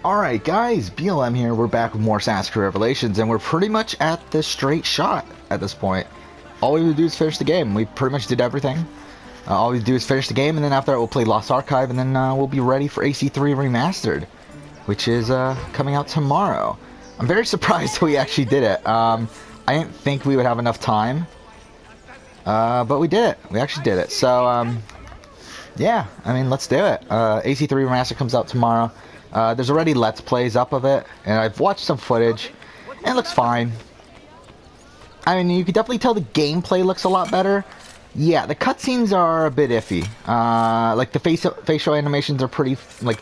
Alright guys, BLM here, we're back with more Assassin's Creed Revelations, and we're pretty much at the straight shot at this point. All we would do is finish the game. We pretty much did everything. All we do is finish the game, and then after that we'll play Lost Archive, and then we'll be ready for AC3 Remastered, which is coming out tomorrow. I'm very surprised we actually did it. I didn't think we would have enough time, but we did it. We actually did it. So, yeah, I mean, let's do it. AC3 Remastered comes out tomorrow. There's already Let's Plays up of it, and I've watched some footage, and it looks fine. I mean, you can definitely tell the gameplay looks a lot better. Yeah, the cutscenes are a bit iffy. Like, the facial animations are pretty, like,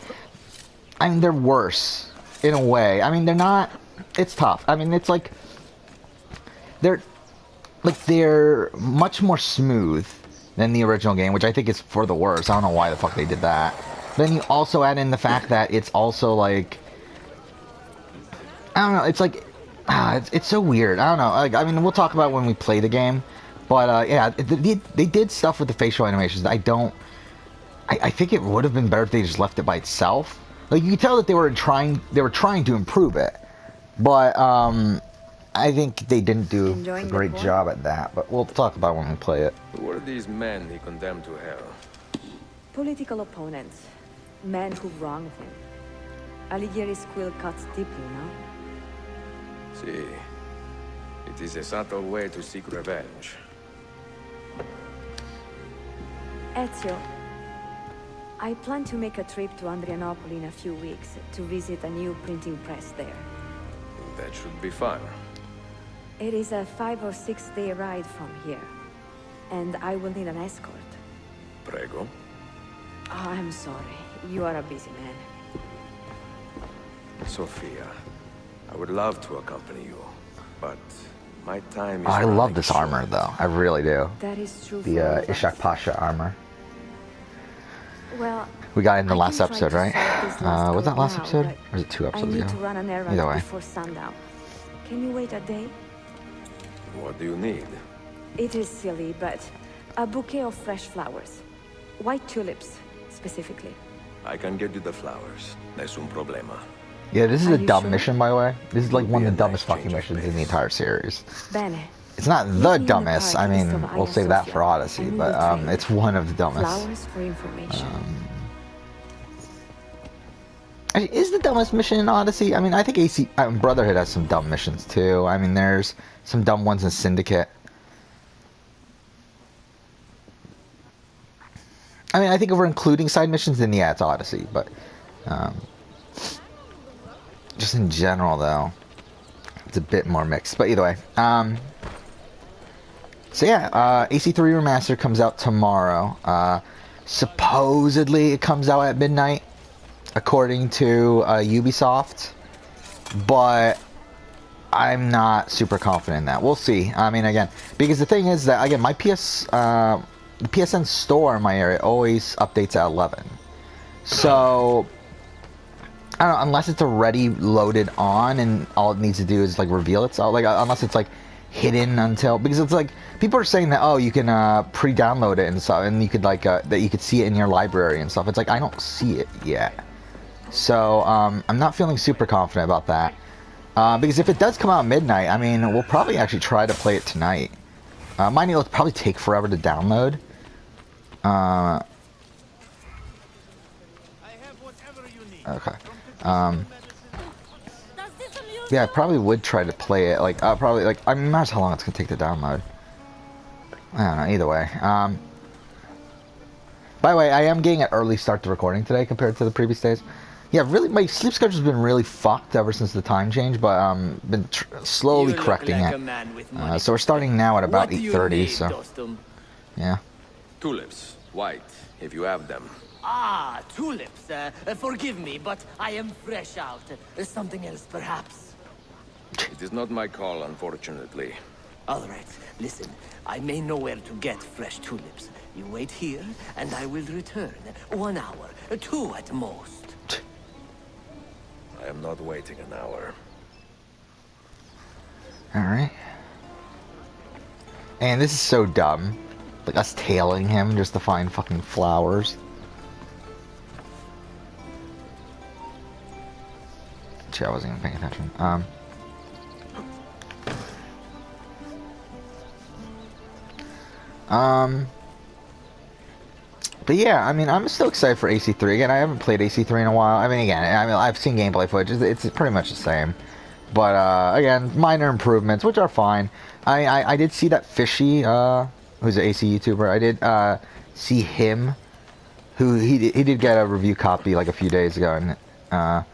I mean, they're worse, in a way. I mean, they're not, it's tough. I mean, it's like, they're much more smooth than the original game, which I think is for the worse. I don't know why the fuck they did that. Then you also add in the fact that it's also like, I don't know, it's like, it's so weird. I don't know. Like, I mean, we'll talk about it when we play the game, but yeah, they did stuff with the facial animations. I think it would have been better if they just left it by itself. Like, you could tell that they were trying to improve it, but I think they didn't do a great job at that. But we'll talk about it when we play it. Who are these men he condemned to hell? Political opponents. Men who wronged him. Alighieri's quill cuts deeply, no? See, it is a subtle way to seek revenge. Ezio, I plan to make a trip to Andrianople in a few weeks to visit a new printing press there. That should be fun. It is a 5 or 6 day ride from here, and I will need an escort. Prego. Oh, I'm sorry. You are a busy man. Sophia, I would love to accompany you, but my time is... I love this armor, though. I really do. That is true. The Ishak Pasha armor. Well, we got it in the last episode, right? Was that last episode? Or was it 2 episodes ago? I need to run an errand Either way. before sundown. Can you wait a day? What do you need? It is silly, but a bouquet of fresh flowers. White tulips, specifically. I can get you the flowers. Nessun problema. Yeah, this is a dumb sure? mission, by the way. This is like one of the dumbest fucking missions in the entire series. Bene. It's not the dumbest. I mean, we'll save that for Odyssey, but it's one of the dumbest. Flowers for information. Is the dumbest mission in Odyssey? I mean, I think Brotherhood has some dumb missions too. I mean, there's some dumb ones in Syndicate. I mean, I think if we're including side missions, then yeah, it's Odyssey. But just in general, though, it's a bit more mixed. But either way, so yeah, AC3 Remastered comes out tomorrow. Supposedly, it comes out at midnight, according to Ubisoft. But I'm not super confident in that. We'll see. I mean, again, because the thing is that, again, my the PSN store in my area always updates at 11. So, I don't know, unless it's already loaded on and all it needs to do is, like, reveal itself. Like, unless it's, like, hidden until... Because it's, like, people are saying that, oh, you can pre-download it and stuff, and you could, like, that you could see it in your library and stuff. It's like, I don't see it yet. So, I'm not feeling super confident about that. Because if it does come out at midnight, I mean, we'll probably actually try to play it tonight. Mind you, it'll probably take forever to download. Okay. Yeah, I probably would try to play it. Like, probably, like, I mean, imagine how long it's gonna take to download. I don't know. Either way. By the way, I am getting an early start to recording today compared to the previous days. Yeah, really, my sleep schedule's been really fucked ever since the time change, but been slowly correcting it. So we're starting now at about 8:30. So, yeah. Tulips, white, if you have them. Ah, tulips. Forgive me, but I am fresh out. Something else, perhaps? It is not my call, unfortunately. All right, listen. I may know where to get fresh tulips. You wait here, and I will return. 1 hour, 2 at most. I am not waiting an hour. Alright. And this is so dumb. Like, us tailing him just to find fucking flowers. Shit, I wasn't even paying attention. But yeah, I mean, I'm still excited for AC3. Again, I haven't played AC3 in a while. I mean, again, I've seen gameplay footage. It's pretty much the same. But, again, minor improvements, which are fine. I did see that Fishy, who's an AC YouTuber, I did, see him, who, he did get a review copy, like, a few days ago, and,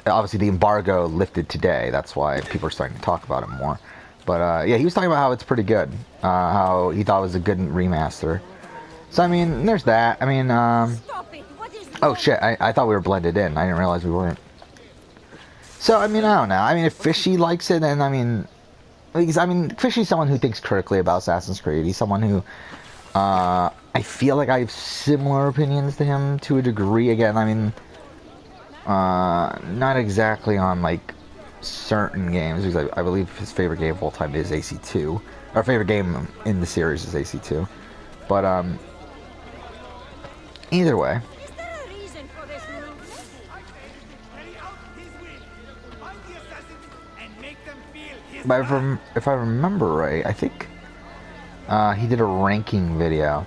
obviously the embargo lifted today. That's why people are starting to talk about it more. But, yeah, he was talking about how it's pretty good. How he thought it was a good remaster. So, I mean, there's that. I mean, oh shit, I thought we were blended in. I didn't realize we weren't. So, I mean, I don't know. I mean, if Fishy likes it, then, I mean, Fishy's someone who thinks critically about Assassin's Creed. He's someone who, I feel like I have similar opinions to him to a degree. Again, I mean, not exactly on, like, certain games, because I believe his favorite game of all time is AC2. Our favorite game in the series is AC2. But, either way. But if I remember right, I think he did a ranking video.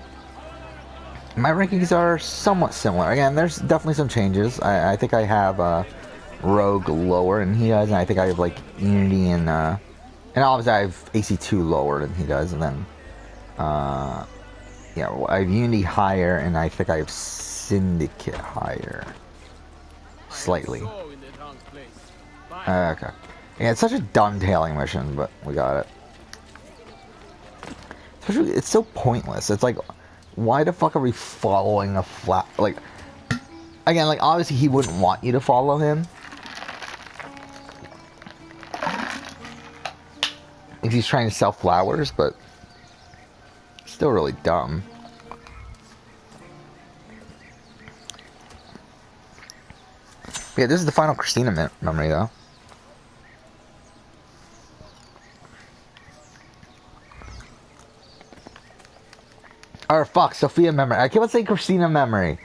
My rankings are somewhat similar. Again, there's definitely some changes. I think I have Rogue lower than he does, and I think I have like Unity and obviously I have AC2 lower than he does, and then yeah, well, I have Unity higher, and I think I have Syndicate higher, slightly. Okay. Yeah, it's such a dumb tailing mission, but we got it. Especially, it's so pointless. It's like, why the fuck are we following a flat? Like, again, like obviously he wouldn't want you to follow him if he's trying to sell flowers, but still really dumb. Yeah, this is the final Christina memory, though. Or fuck, Sophia memory. I keep on saying Christina memory.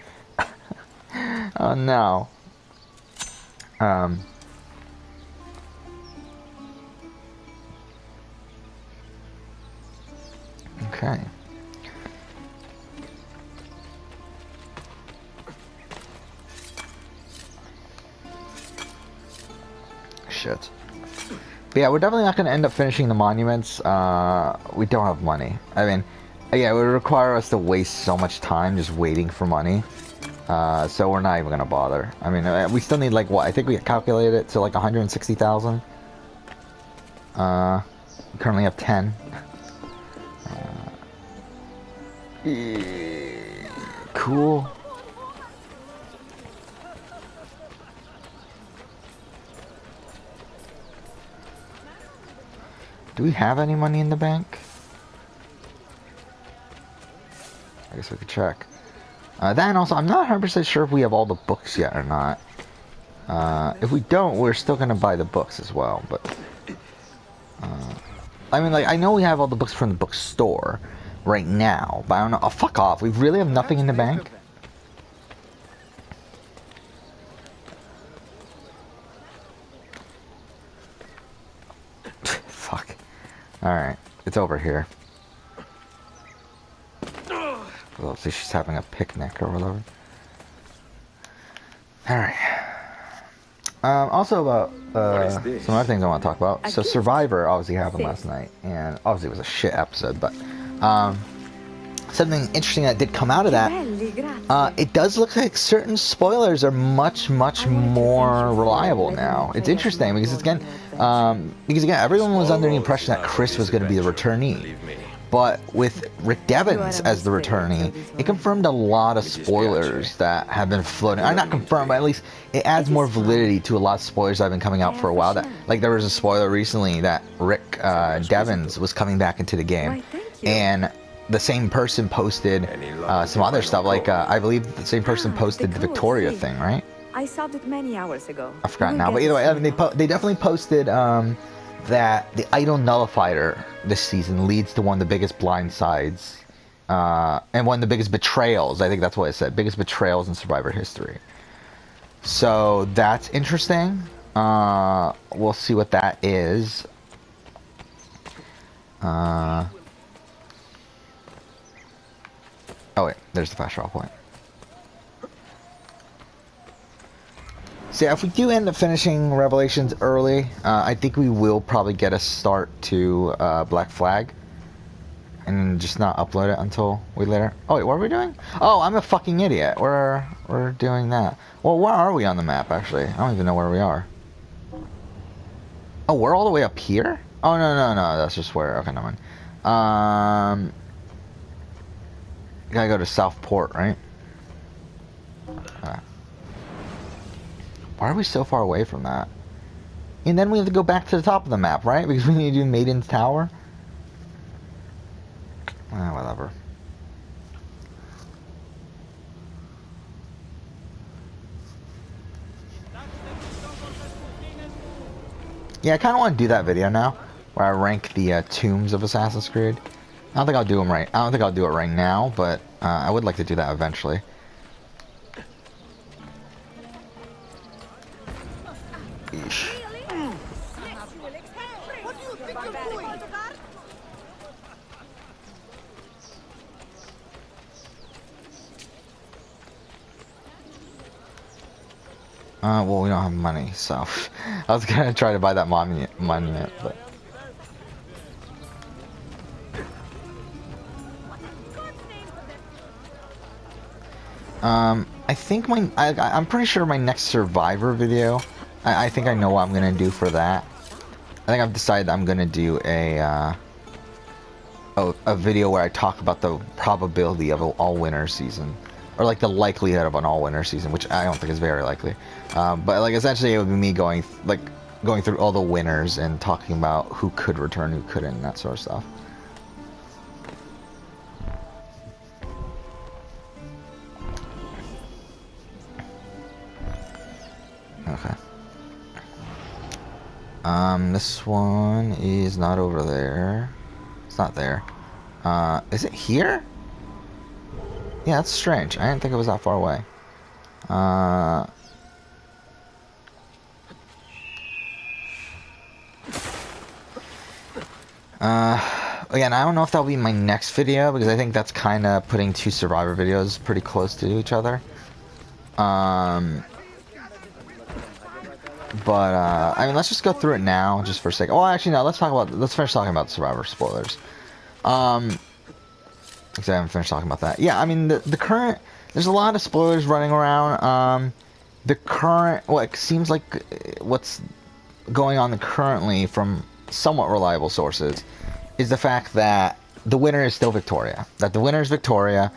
Oh no. Okay. Shit. But yeah, we're definitely not going to end up finishing the monuments. We don't have money. I mean, yeah, it would require us to waste so much time just waiting for money. So we're not even going to bother. I mean, we still need like what? I think we calculated it to like 160,000. We currently have 10. Cool. Do we have any money in the bank? I guess we could check. Then also, I'm not 100% sure if we have all the books yet or not. If we don't, we're still gonna buy the books as well. But I mean, like, I know we have all the books from the bookstore right now, but I don't know. Oh, fuck off! We really have nothing in the bank. Fuck. All right, it's over here. Well, so she's having a picnic or whatever. Alright. Also about some other things I want to talk about. So Survivor obviously happened last night, and obviously it was a shit episode, but something interesting that did come out of that, it does look like certain spoilers are much more reliable now. It's interesting because again, everyone was under the impression that Chris was going to be the returnee. But with Rick Devens as the returnee, it confirmed a lot of spoilers that have been floating. Not confirmed, but at least it adds more validity to a lot of spoilers that have been coming out for a while. That, like, there was a spoiler recently that Rick Devens was coming back into the game, and the same person posted some other stuff. Like, I believe the same person posted the Victoria thing, right? I solved it many hours ago. I forgot now, but either way, I mean, they definitely posted that the idol nullifier this season leads to one of the biggest blindsides and one of the biggest betrayals. I think that's what it said. Biggest betrayals in Survivor history. So that's interesting. We'll see what that is. Oh wait, there's the fast travel point. So yeah, if we do end up finishing Revelations early, I think we will probably get a start to Black Flag. And just not upload it until we later. Oh wait, what are we doing? Oh, I'm a fucking idiot. We're doing that. Well, where are we on the map, actually? I don't even know where we are. Oh, we're all the way up here? Oh, no, that's just where... Okay, never mind. Gotta go to Southport, right? Why are we so far away from that? And then we have to go back to the top of the map, right? Because we need to do Maiden's Tower? Whatever. Yeah, I kind of want to do that video now, where I rank the tombs of Assassin's Creed. I don't think I'll do them right. I don't think I'll do it right now, but I would like to do that eventually. Eesh. Well, we don't have money, so I was gonna try to buy that monument, but I think I'm pretty sure my next Survivor video, I think I know what I'm gonna do for that. I think I've decided I'm gonna do a video where I talk about the probability of an all-winner season. Or like the likelihood of an all-winner season, which I don't think is very likely. But like essentially it would be me going through all the winners and talking about who could return, who couldn't, and that sort of stuff. Okay. This one is not over there. It's not there. Is it here? Yeah, that's strange. I didn't think it was that far away. Again, I don't know if that'll be my next video, because I think that's kind of putting two Survivor videos pretty close to each other. But, I mean, let's just go through it now, just for a second. Oh, actually, no, let's finish talking about Survivor spoilers. Because I haven't finished talking about that. Yeah, I mean, the current... There's a lot of spoilers running around. The current... What seems like what's going on currently from somewhat reliable sources is the fact that the winner is still Victoria. That the winner is Victoria.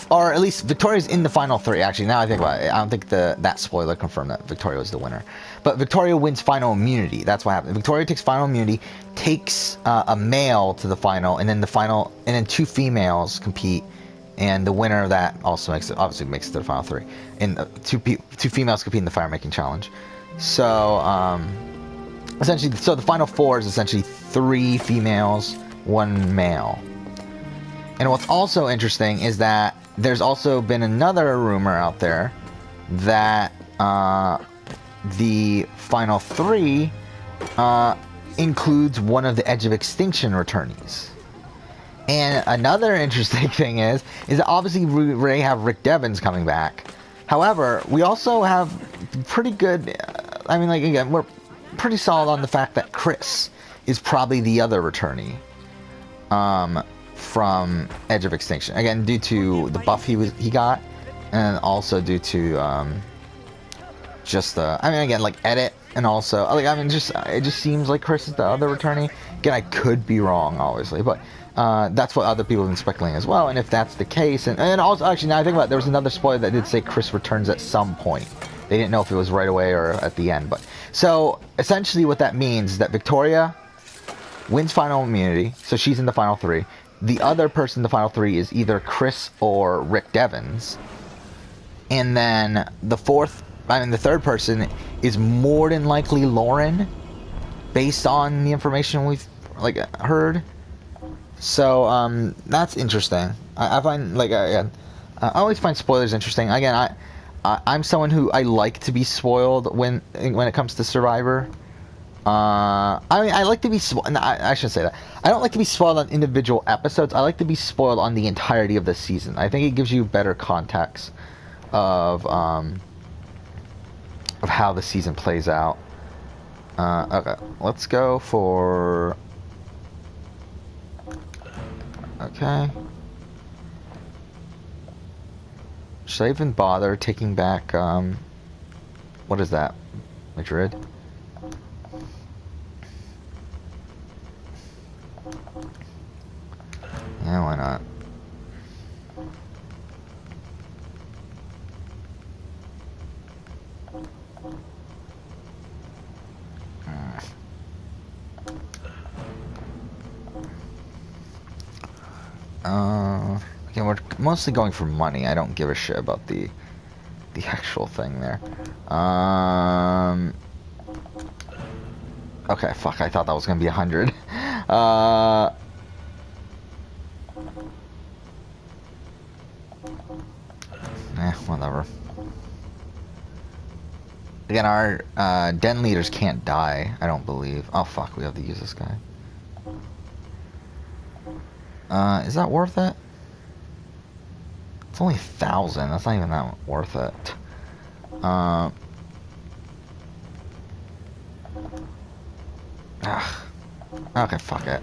Or at least Victoria's in the final three. Actually, now I think about it, I don't think that spoiler confirmed that Victoria was the winner. But Victoria wins final immunity. That's what happened. Victoria takes final immunity, takes a male to the final, and then two females compete, and the winner of that also obviously makes it to the final three. And two females compete in the fire making challenge. So essentially, the final four is essentially 3 females, 1 male. And what's also interesting is that there's also been another rumor out there that the final 3 includes one of the Edge of Extinction returnees. And another interesting thing is that obviously we have Rick Devens coming back. However, we also have pretty good, I mean, like, again, we're pretty solid on the fact that Chris is probably the other returnee. From Edge of Extinction, again due to the buff he got, and also due to just the, I mean, again, like, edit, and also like, I mean, it just seems like Chris is the other returnee. Again, I could be wrong, obviously, but that's what other people have been speculating as well. And if that's the case, and also, actually, now I think about it, there was another spoiler that did say Chris returns at some point. They didn't know if it was right away or at the end, but so essentially what that means is that Victoria wins final immunity, so she's in the final 3. The other person in the final 3 is either Chris or Rick Devens. And then the third person is more than likely Lauren, based on the information we've heard. So that's interesting. I find, like, I always find spoilers interesting. Again, I'm someone who I like to be spoiled when it comes to Survivor. I mean, I like to be spoiled. No, I shouldn't say that. I don't like to be spoiled on individual episodes. I like to be spoiled on the entirety of the season. I think it gives you better context of how the season plays out. Okay, let's go for. Okay. Should I even bother taking back? What is that? Madrid. Yeah, why not? Again, we're mostly going for money. I don't give a shit about the actual thing there. Okay, fuck. I thought that was gonna be 100. Whatever. Again, our den leaders can't die, I don't believe. Oh fuck, we have to use this guy. Is that worth it? It's only 1,000. That's not even that worth it. Okay, fuck it.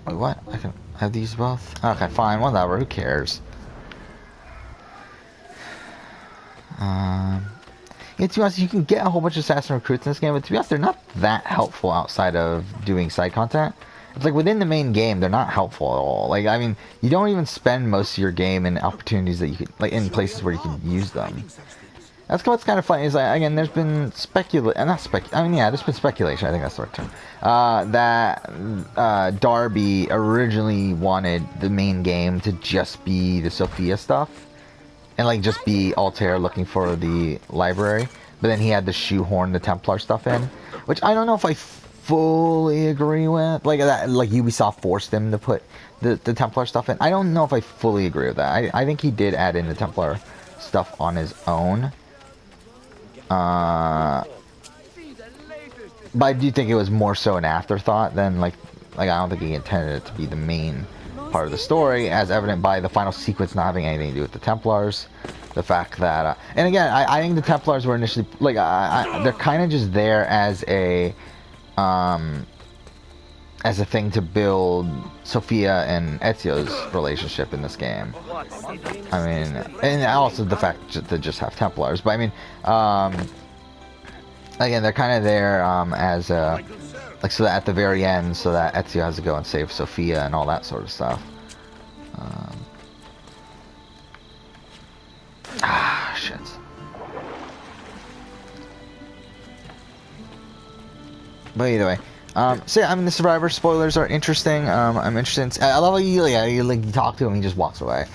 Wait, what? I can have these both? Okay, fine, whatever, who cares? Yeah, to be honest, you can get a whole bunch of assassin recruits in this game, but to be honest, they're not that helpful outside of doing side content. It's like within the main game, they're not helpful at all. Like, I mean, you don't even spend most of your game in opportunities that you could, like, in places where you can use them. That's what's kind of funny is, like, again, there's been there's been speculation, I think that's the right term, that Darby originally wanted the main game to just be the Sophia stuff. And like just be Altair looking for the library, but then he had to shoehorn the Templar stuff in, which I don't know if I fully agree with. Like that, like Ubisoft forced him to put the Templar stuff in. I don't know if I fully agree with that. I think he did add in the Templar stuff on his own. But I do think it was more so an afterthought than like I don't think he intended it to be the main part of the story, as evident by the final sequence not having anything to do with the Templars. The fact that, and again, I think the Templars were initially like, they're kind of just there as a thing to build Sophia and Ezio's relationship in this game. I mean, and also the fact to just have Templars, but I mean, again, they're kind of there as a. Like, so that at the very end, so that Ezio has to go and save Sophia and all that sort of stuff. Shit. But either way. So yeah, I mean, the Survivor spoilers are interesting. I'm interested I love how you talk to him, he just walks away.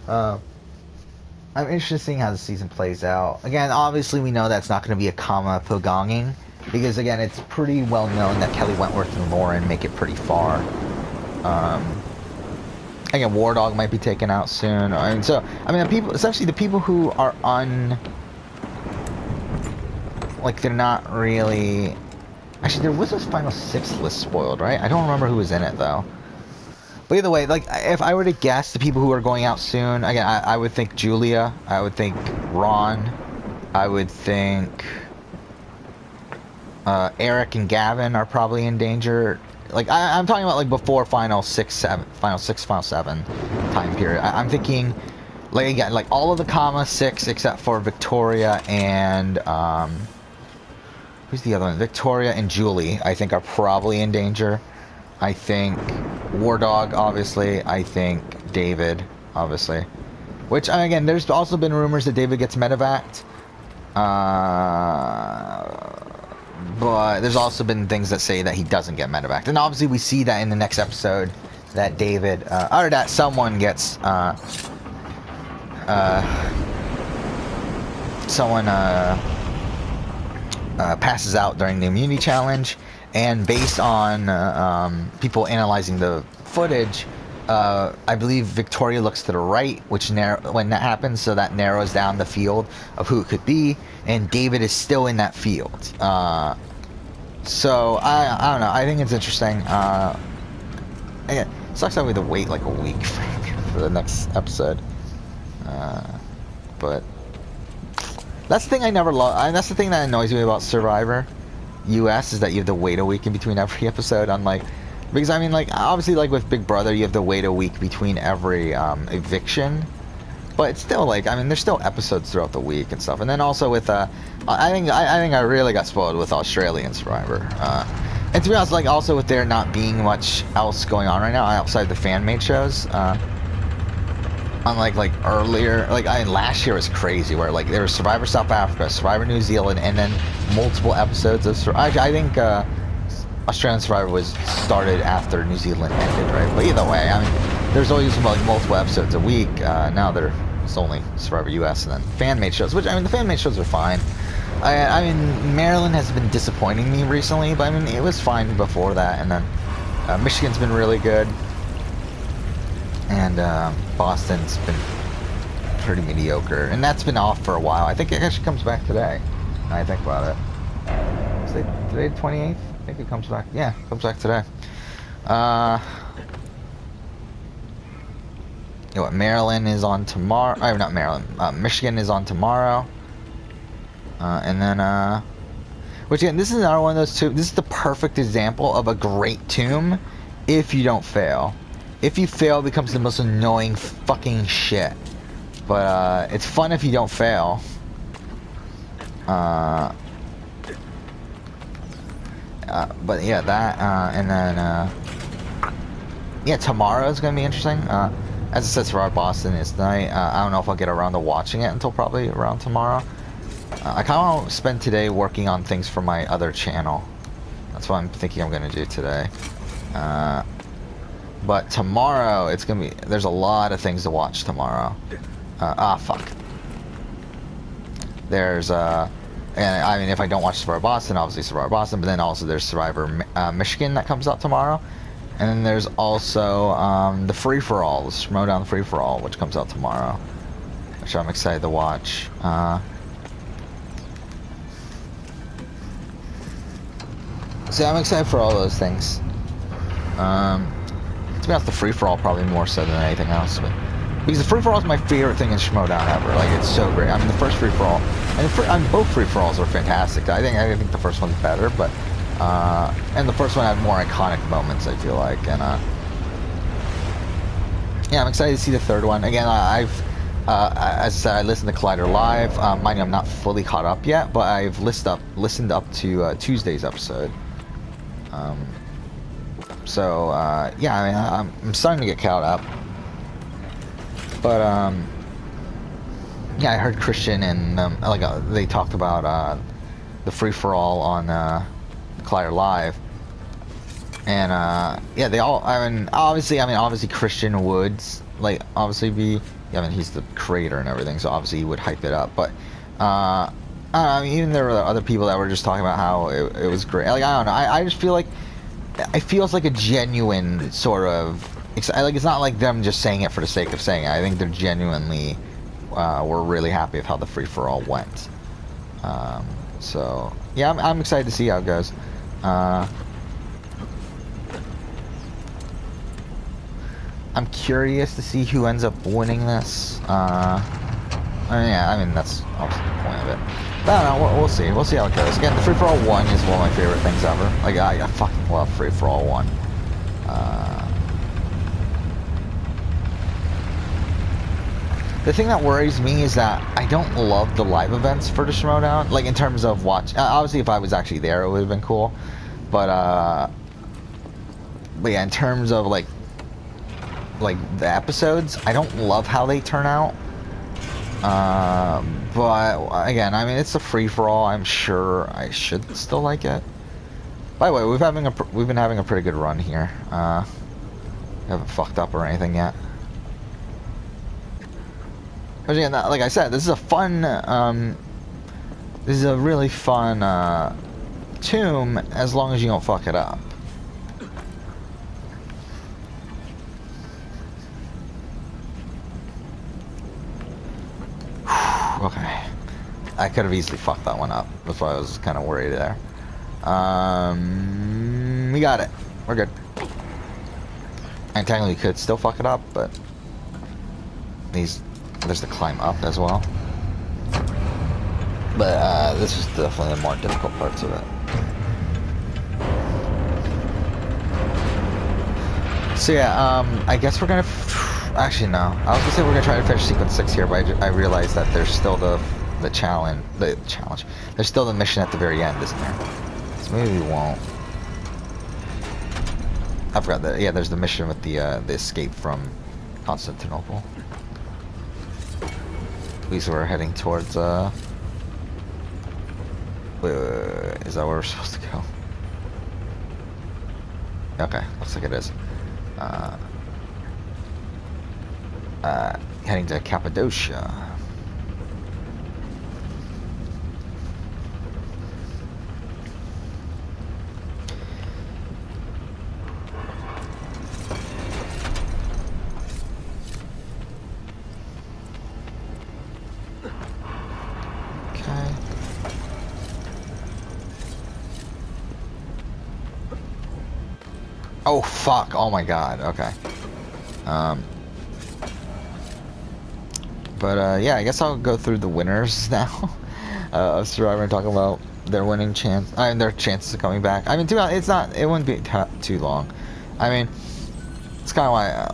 I'm interested in seeing how the season plays out. Again, obviously we know that's not going to be a comma pogonging. Because again, it's pretty well known that Kelly Wentworth and Lauren make it pretty far. Again, War Dog might be taken out soon. I mean, so I mean, essentially the people who are they're not really. Actually, there was this final 6 list spoiled, right? I don't remember who was in it though. But either way, like if I were to guess the people who are going out soon, again, I would think Julia. I would think Ron. I would think. Eric and Gavin are probably in danger. Like I'm talking about like before final 6, final 7 time period. I'm thinking, like again, like all of the comma 6 except for Victoria and who's the other one? Victoria and Julie, I think, are probably in danger. I think War Dog, obviously. I think David, obviously. Which again, there's also been rumors that David gets medevaced. But there's also been things that say that he doesn't get medevaced. And obviously we see that in the next episode that David, or that someone gets, passes out during the immunity challenge. and based on people analyzing the footage, I believe Victoria looks to the right, which when that happens, so that narrows down the field of who it could be, and David is still in that field. So I don't know. I think it's interesting. Again, it sucks that we have to wait like a week for the next episode. But that's the thing I never love. That's the thing that annoys me about Survivor US is that you have to wait a week in between every episode. Unlike, because I mean, like obviously, like with Big Brother, you have to wait a week between every eviction. But it's still like, I mean, there's still episodes throughout the week and stuff. And then also with, I think I really got spoiled with Australian Survivor. And to be honest, like also with there not being much else going on right now outside the fan-made shows. Unlike like earlier, like last year was crazy where like there was Survivor South Africa, Survivor New Zealand, and then multiple episodes of Survivor. I think Australian Survivor was started after New Zealand ended, right? But either way, I mean, there's always like multiple episodes a week. Now there's only Survivor US and then fan-made shows, which I mean the fan-made shows are fine. I mean Maryland has been disappointing me recently, but I mean it was fine before that, and then Michigan's been really good. And Boston's been pretty mediocre, and that's been off for a while. I think it actually comes back today. I think about it. Is it today the 28th? I think it comes back. Yeah, it comes back today. You know what? Maryland is on tomorrow. Not Maryland. Michigan is on tomorrow. And then, which again, this is another one of those two. This is the perfect example of a great tomb if you don't fail. If you fail, it becomes the most annoying fucking shit. But it's fun if you don't fail. But yeah, that and then yeah, tomorrow is gonna be interesting. As I said, Survivor Boston is tonight. I don't know if I'll get around to watching it until probably around tomorrow. I kind of want to spend today working on things for my other channel. That's what I'm thinking I'm gonna do today. But tomorrow, it's gonna be, there's a lot of things to watch tomorrow. Fuck. There's, and I mean, if I don't watch Survivor Boston, obviously Survivor Boston, but then also there's Survivor Michigan that comes out tomorrow. And then there's also the Free-For-All, the Schmodown Free-For-All, which comes out tomorrow, which I'm excited to watch. So I'm excited for all those things. To be honest, the free-for-all probably more so than anything else, but because the free-for-all is my favorite thing in Schmodown ever. Like it's so great. I mean, the first free-for-all, and both free-for-alls are fantastic. I think the first one's better, but and the first one had more iconic moments. I feel like, and yeah, I'm excited to see the third one. Again, as I said, I listened to Collider Live. Mind you, I'm not fully caught up yet, but I've listened up to Tuesday's episode. So yeah, I mean, I'm starting to get caught up, but yeah, I heard Christian and they talked about the free-for-all on Collider Live, and yeah, they all. I mean, obviously Christian would like obviously be. I mean, he's the creator and everything, so obviously he would hype it up, but I mean, even there were other people that were just talking about how it was great. Like I don't know, I just feel like. It feels like a genuine sort of, like it's not like them just saying it for the sake of saying it. I think they're genuinely were really happy with how the free-for-all went. So yeah, I'm excited to see how it goes. I'm curious to see who ends up winning this. Yeah, I mean that's obviously the point of it. But I don't know, we'll see. We'll see how it goes. Again, the Free-For-All 1 is one of my favorite things ever. Like, I fucking love Free-For-All 1. The thing that worries me is that I don't love the live events for the Schmodown. Like, in terms of watch... obviously, if I was actually there, it would have been cool. But yeah, in terms of, like the episodes, I don't love how they turn out. But again, I mean, it's a free-for-all. I'm sure I should still like it. By the way, we've been having a pretty good run here. We haven't fucked up or anything yet. But again, like I said, this is a fun. This is a really fun tomb as long as you don't fuck it up. Okay. I could have easily fucked that one up. That's why I was kind of worried there. We got it. We're good. I technically could still fuck it up, but there's the climb up as well. But this is definitely the more difficult parts of it. So yeah, I guess we're gonna. Actually, no. I was gonna say we're gonna try to finish sequence 6 here, but I realized that there's still the challenge. There's still the mission at the very end, isn't there? So maybe we won't. I forgot that. Yeah, there's the mission with the escape from Constantinople. At least we're heading towards. Wait, is that where we're supposed to go? Okay, looks like it is. Heading to Cappadocia. Okay. Oh fuck! Oh my god. Okay. But yeah, I guess I'll go through the winners now of Survivor and talk about their winning chance. I mean, their chances of coming back. I mean, it's not. It wouldn't be too long. I mean, it's kind of why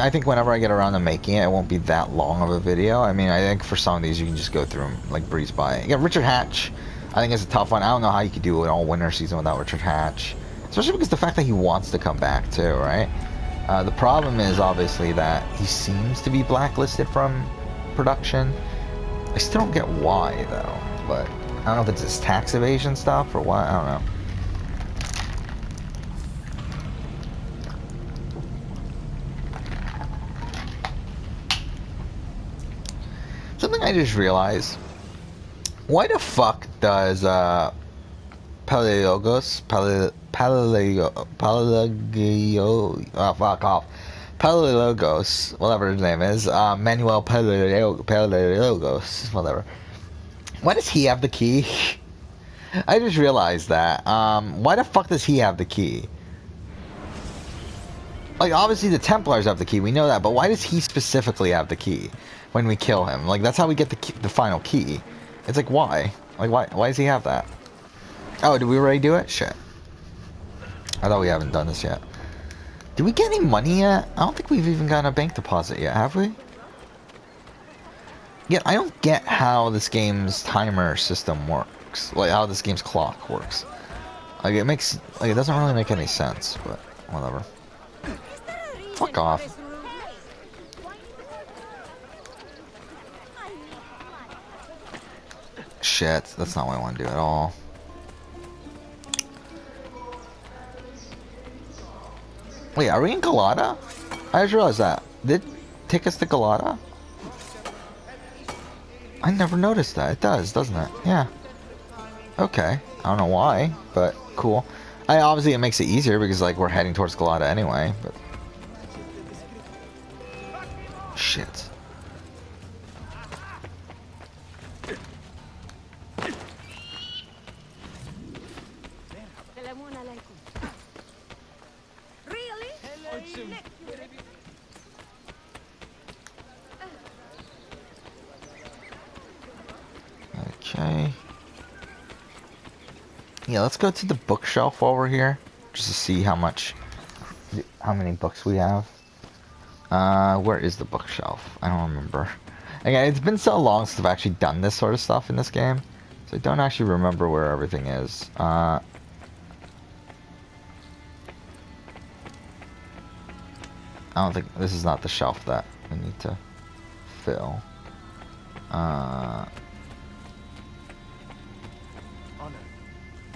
I think whenever I get around to making it, it won't be that long of a video. I mean, I think for some of these you can just go through them like breeze by. Yeah, Richard Hatch, I think is a tough one. I don't know how you could do an all winter season without Richard Hatch, especially because the fact that he wants to come back too, right? The problem is obviously that he seems to be blacklisted from production. I still don't get why though, but I don't know if it's his tax evasion stuff or what. I don't know. Something I just realized. Why the fuck does Palaiologos Palaiologos, whatever his name is, Manuel Palaiologos, whatever. Why does he have the key? I just realized that. Why the fuck does he have the key? Like, obviously the Templars have the key, we know that, but why does he specifically have the key when we kill him? Like, that's how we get the final key. It's like, why? Like, why does he have that? Oh, did we already do it? Shit. I thought we haven't done this yet. Did we get any money yet? I don't think we've even gotten a bank deposit yet, have we? Yeah, I don't get how this game's timer system works. Like, how this game's clock works. Like, it doesn't really make any sense, but whatever. Fuck off. Shit, that's not what I want to do at all. Wait, are we in Galata? I just realized that. Did it take us to Galata? I never noticed that. It does, doesn't it? Yeah. Okay. I don't know why, but cool. Obviously it makes it easier because like we're heading towards Galata anyway, but shit. Okay. Yeah, let's go to the bookshelf while we're here, just to see how many books we have. Where is the bookshelf? I don't remember. Again, it's been so long since I've actually done this sort of stuff in this game, so I don't actually remember where everything is. I don't think this is not the shelf that we need to fill. Honor.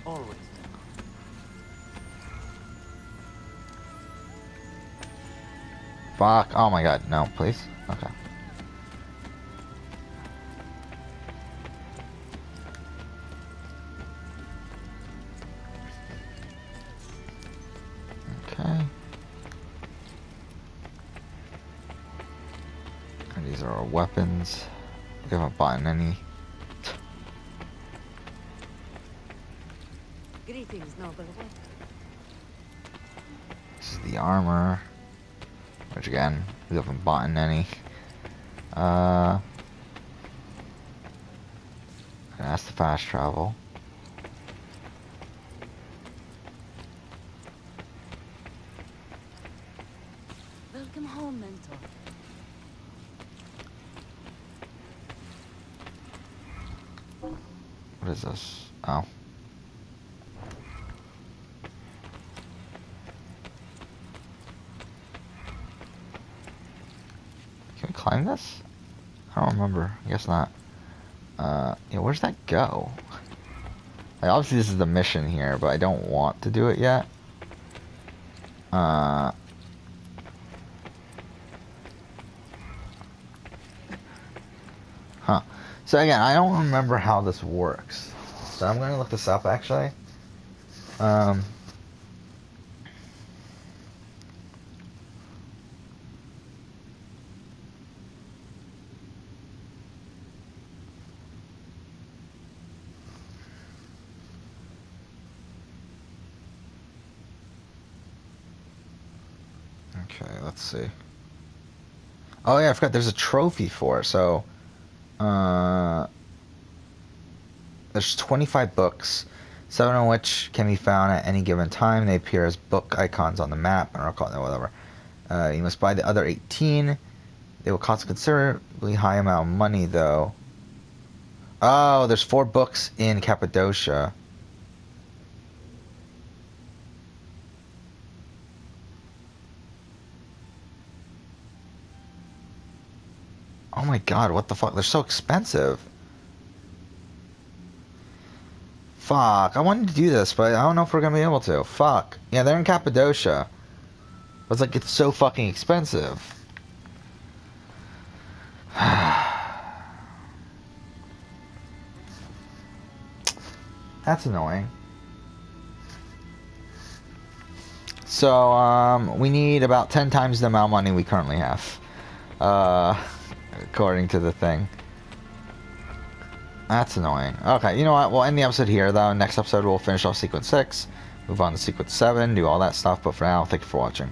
Always. Fuck. Oh my god. No, please. Okay. These are our weapons. We haven't bought any. Greetings, noble one. This is the armor. Which again, we haven't bought any. That's the fast travel. Welcome home, mentor. What is this? Oh. Can we climb this? I don't remember. I guess not. Yeah, where's that go? Like, obviously this is the mission here, but I don't want to do it yet. Huh. So again, I don't remember how this works. So I'm gonna look this up actually. Okay, let's see. Oh yeah, I forgot there's a trophy for it. So, there's 25 books, 7 of which can be found at any given time. They appear as book icons on the map, or whatever. You must buy the other 18. They will cost a considerably high amount of money, though. Oh, there's 4 books in Cappadocia. Oh my god, what the fuck? They're so expensive. Fuck, I wanted to do this, but I don't know if we're gonna be able to. Fuck. Yeah, they're in Cappadocia. But it's like, it's so fucking expensive. That's annoying. So, we need about 10 times the amount of money we currently have. According to the thing. That's annoying. Okay, you know what? We'll end the episode here, though. Next episode, we'll finish off Sequence 6, move on to Sequence 7, do all that stuff. But for now, thank you for watching.